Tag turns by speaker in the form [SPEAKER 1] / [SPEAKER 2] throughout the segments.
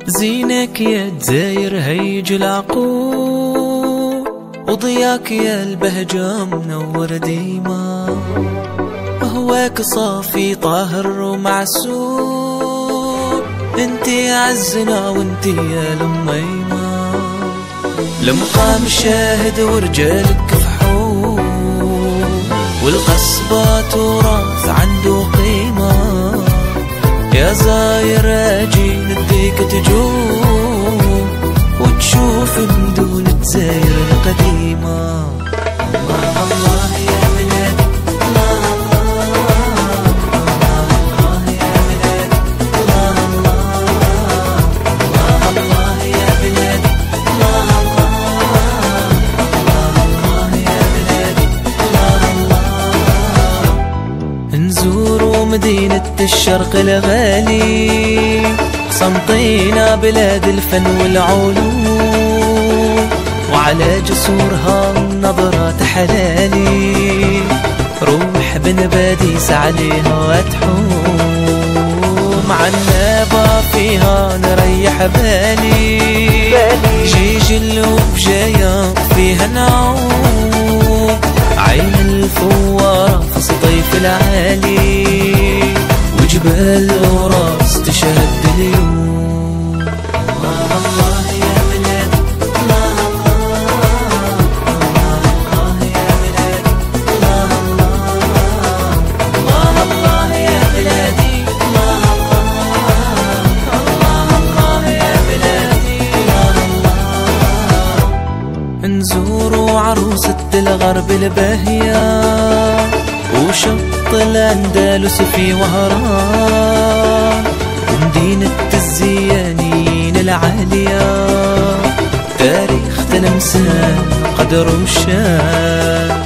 [SPEAKER 1] زينك يا دزاير هيج العقول، وضياك يا البهجة منور ديما، هواك صافي طاهر ومعسول، انتي عزنا وانتي يا لميمة، لمقام شاهد ورجالك فحول، والقصبة تراث عنده قيمة، يا زاير اجي نديك تجوم وتشوف مدون دزاير القديمة. الله الله يا بلادي، الله الله، الله يا بلادي، الله الله، الله يا بلادي، الله الله يا بلادي، الله. نزوروا مدينة الشرق الغالي، قسنطينة بلاد الفن والعلوم، وعلى جسورها نظرات حلالي، روح بن باديس عليها تحوم، عنابة فيها نريح بالي، جيجل وبجاية فيها نعوم، عين الفوارة في سطيف العالي، وجبال وراس تشهد اليوم. الله الله يا بلادي، الله الله، الله يا بلادي، الله الله، الله يا بلادي، الله الله يا بلادي، الله. نزوروا عروسة الغرب الباهية، وشط الأندلس في وهران، ومدينة الزيانين العالية، تاريخ تلمسان قدر وشان،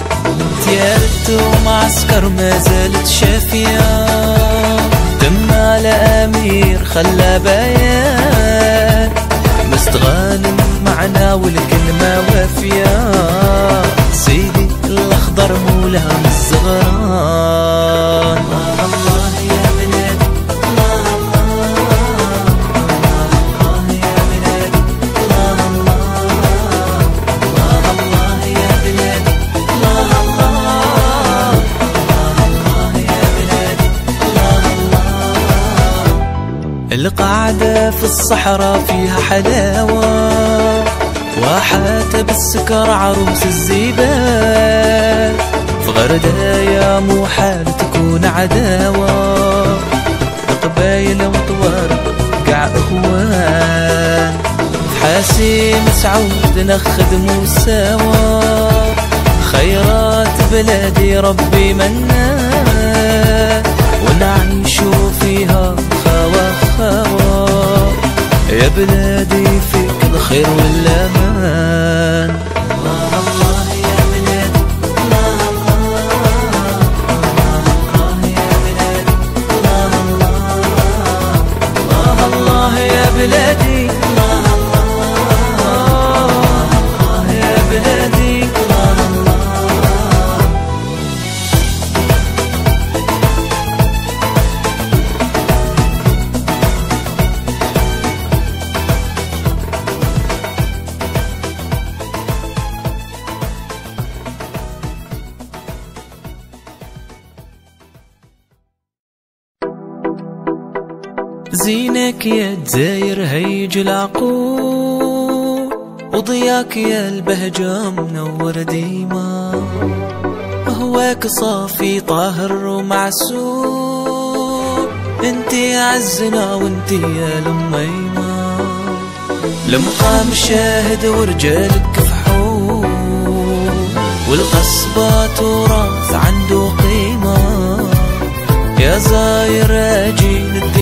[SPEAKER 1] تيارت ومعسكر ما زالت شافية، تم على أمير خلى بيان، مستغانم معنا والكلمة وافية، سيدي الأخضر مولها من الزغران. الله يا بلادي، الله الله، الله يا بلادي، الله الله، الله يا بلادي، الله الله، الله يا بلادي، الله الله. القعدة في الصحراء فيها حلاوة، وحاتة بالسكر عروس الزيبان، في غردايا مو حال تكون عداوة، قبايل وطوارق قاع اخوان، حاسين سعود نخدموا سوا، خيرات بلادي ربي منا، ونعيشوا فيها خوا خوا، يا بلادي فيك الخير والامان. الله الله يا بلادي، الله الله، الله يا بلادي، الله الله، الله يا بلادي، الله الله يا بلادي، الله الله. زينك يا دزاير هيج العقول، وضياك يا البهجة منور ديما، هواك صافي طاهر ومعسول، انتي عزنا وانتي يا لميمة، لمقام شاهد ورجالك فحول، والقصبة تراث عنده قيمة، يا زاير اجي